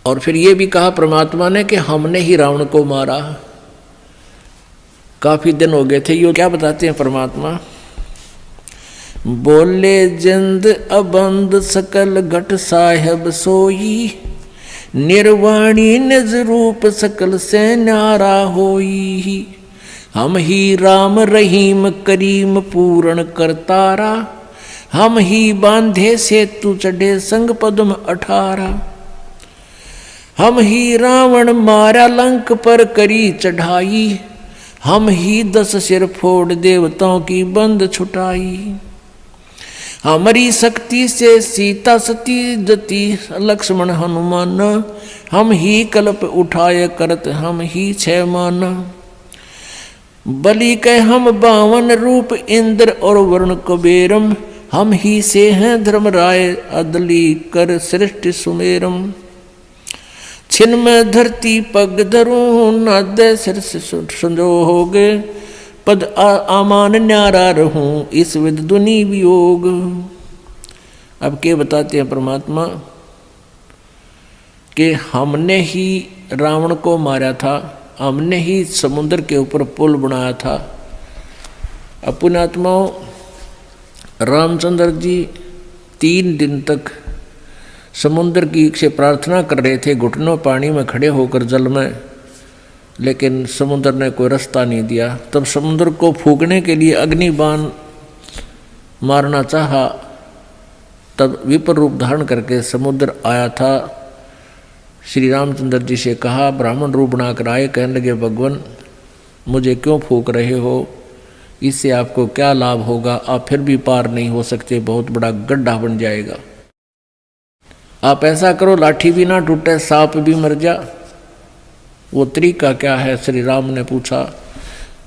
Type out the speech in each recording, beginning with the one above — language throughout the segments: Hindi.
और फिर ये भी कहा परमात्मा ने कि हमने ही रावण को मारा। काफी दिन हो गए थे। ये क्या बताते हैं परमात्मा? बोले जिंद अबंद सकल घट साहेब सोई, निर्वाणी निज रूप सकल से न्यारा होई। हम ही राम रहीम करीम पूर्ण करतारा, हम ही बांधे सेतु चढ़े संग पद्म 18। हम ही रावण मारा लंक पर करी चढ़ाई, हम ही 10 सिर फोड़ देवताओं की बंद छुटाई। हमारी शक्ति से सीता सती जती लक्ष्मण हनुमान, हम ही कल्प उठाए करत हम ही 6 माना। बलि के हम 52 रूप इंद्र और वरुण कुबेरम, हम ही से हैं धर्मराय अदली कर सृष्टि सुमेरम। छिन में धरती पग धरूं नादे सिर संजोगे, पद आमान न्यारा रहूं इस विद दुनि वियोग। अब क्या बताते हैं परमात्मा कि हमने ही रावण को मारा था, हमने ही समुद्र के ऊपर पुल बनाया था। अब पुण्यात्माओं, रामचंद्र जी 3 दिन तक समुद्र की से प्रार्थना कर रहे थे, घुटनों पानी में खड़े होकर जल में, लेकिन समुद्र ने कोई रास्ता नहीं दिया। तब समुद्र को फूकने के लिए अग्नि बाण मारना चाहा, तब विपर रूप धारण करके समुद्र आया था। श्री रामचंद्र जी से कहा, ब्राह्मण रूप बनाकर आए, कहने लगे भगवान मुझे क्यों फूक रहे हो, इससे आपको क्या लाभ होगा, आप फिर भी पार नहीं हो सकते, बहुत बड़ा गड्ढा बन जाएगा। आप ऐसा करो लाठी भी ना टूटे, सांप भी मर जा। वो तरीका क्या है, श्री राम ने पूछा।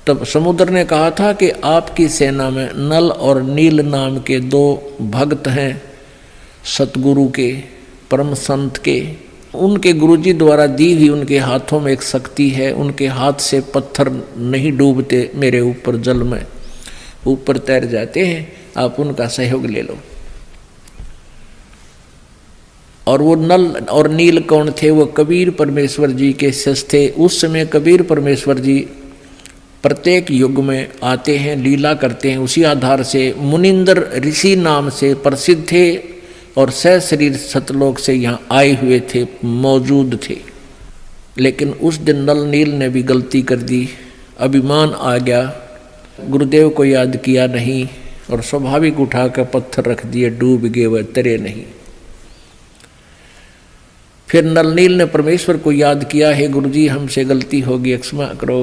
तब समुद्र ने कहा था कि आपकी सेना में नल और नील नाम के 2 भक्त हैं, सतगुरु के, परम संत के। उनके गुरुजी द्वारा दी हुई उनके हाथों में एक शक्ति है, उनके हाथ से पत्थर नहीं डूबते मेरे ऊपर, जल में ऊपर तैर जाते हैं, आप उनका सहयोग ले लो। और वो नल और नील कौन थे? वो कबीर परमेश्वर जी के शिष्य थे। उस समय कबीर परमेश्वर जी प्रत्येक युग में आते हैं, लीला करते हैं। उसी आधार से मुनिंदर ऋषि नाम से प्रसिद्ध थे और सहशरीर सतलोक से यहाँ आए हुए थे, मौजूद थे। लेकिन उस दिन नल नील ने भी गलती कर दी, अभिमान आ गया, गुरुदेव को याद किया नहीं और स्वाभाविक उठाकर पत्थर रख दिए, डूब गए, वह तरे नहीं। फिर नल नील ने परमेश्वर को याद किया, हे गुरुजी हमसे गलती होगी, क्षमा करो।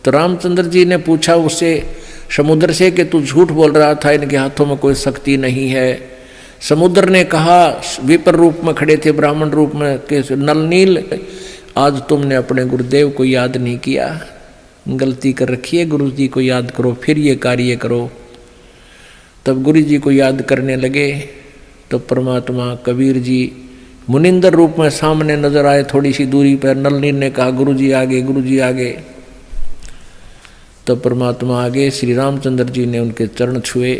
तो रामचंद्र जी ने पूछा उससे, समुद्र से, कि तू झूठ बोल रहा था, इनके हाथों में कोई शक्ति नहीं है। समुद्र ने कहा, विपर रूप में खड़े थे, ब्राह्मण रूप में, कि नल नील आज तुमने अपने गुरुदेव को याद नहीं किया, गलती कर रखी है, गुरु जी को याद करो, फिर ये कार्य करो। तब गुरु जी को याद करने लगे। तो परमात्मा कबीर जी मुनिंदर रूप में सामने नजर आए, थोड़ी सी दूरी पर। नल नील ने कहा, गुरु जी आगे, गुरु जी आगे। तब परमात्मा आगे, श्री रामचंद्र जी ने उनके चरण छुए,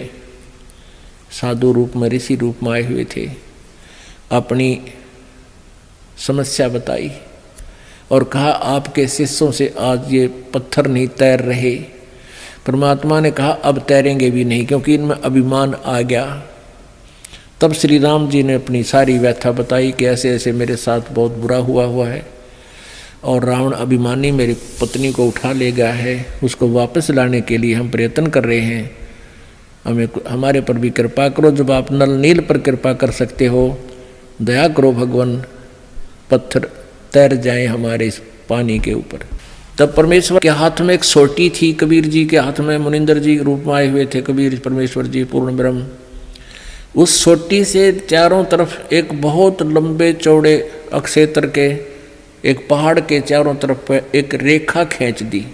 साधु रूप में, ऋषि रूप में आए हुए थे, अपनी समस्या बताई और कहा, आपके शिष्यों से आज ये पत्थर नहीं तैर रहे। परमात्मा ने कहा, अब तैरेंगे भी नहीं, क्योंकि इनमें अभिमान आ गया। तब श्री राम जी ने अपनी सारी व्यथा बताई कि ऐसे ऐसे मेरे साथ बहुत बुरा हुआ है और रावण अभिमानी मेरी पत्नी को उठा ले गया है, उसको वापस लाने के लिए हम प्रयत्न कर रहे हैं, हमें हमारे पर भी कृपा करो। जब आप नल नील पर कृपा कर सकते हो, दया करो भगवान, पत्थर तैर जाएं हमारे इस पानी के ऊपर। तब परमेश्वर के हाथ में एक सोटी थी, कबीर जी के हाथ में, मुनिंदर जी रूप में आए हुए थे कबीर परमेश्वर जी पूर्ण ब्रह्म। उस सोटी से चारों तरफ एक बहुत लंबे चौड़े अक्षेत्र के एक पहाड़ के चारों तरफ पर एक रेखा खींच दी,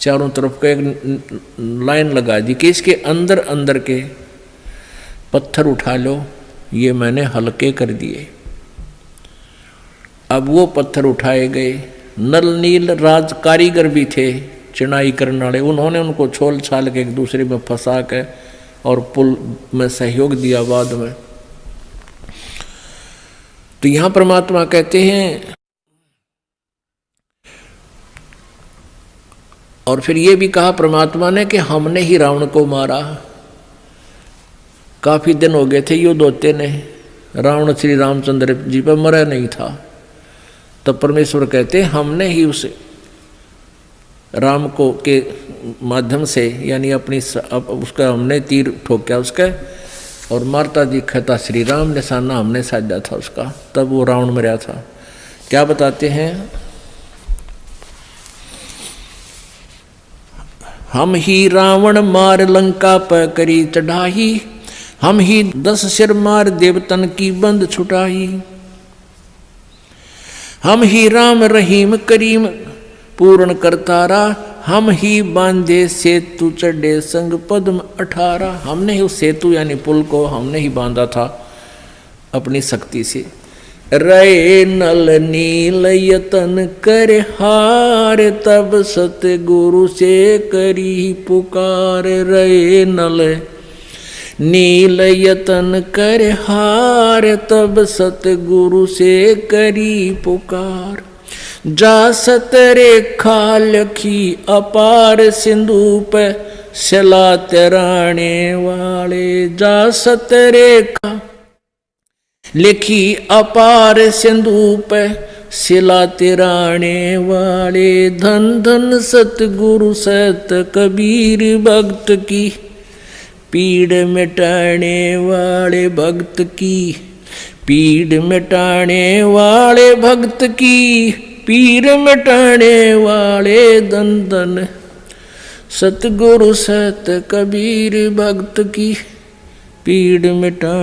चारों तरफ का एक लाइन लगा दी कि इसके अंदर अंदर के पत्थर उठा लो, ये मैंने हल्के कर दिए। अब वो पत्थर उठाए गए। नल नील राज कारीगर भी थे, चिनाई करने वाले, उन्होंने उनको छोल छाल के एक दूसरे में फंसा के और पुल में सहयोग दिया बाद में। तो यहां परमात्मा कहते हैं, और फिर ये भी कहा परमात्मा ने कि हमने ही रावण को मारा। काफी दिन हो गए थे युद्ध होते ने, रावण श्री रामचंद्र जी पर मरा नहीं था। तब परमेश्वर कहते हमने ही उसे राम को के माध्यम से, यानी अपनी उसका हमने तीर ठोका उसका, और मारता दिखता श्री राम, निशाना हमने साधा था उसका, तब वो रावण मरा था। क्या बताते हैं, हम ही रावण मार लंका पर करी चढ़ाई, हम ही 10 सिर मार देवतन की बंद छुटाई। हम ही राम रहीम करीम पूर्ण करतारा, हम ही बांधे सेतु चढ़े संग पद्म 18। हमने ही उस सेतु यानी पुल को हमने ही बांधा था अपनी शक्ति से। रे नल नील यतन कर हार, तब सतगुरु से करी पुकार। रे नल नील यतन कर हार, तब सतगुरु से करी पुकार। जा सतरेखा लखी अपार, सिंधु पे सला तराने वाले। जा सतरेखा लिखी अपार, सिंधु पे सिला तिराने वाले। धन धन सतगुरु सत कबीर, भक्त की पीड़ मिटाने वाले। भक्त की पीड़ मिटाने वाले, भक्त की पीड़ मिटाने वाले। धन धन सतगुरु सत कबीर, भक्त की पीड़ मिटा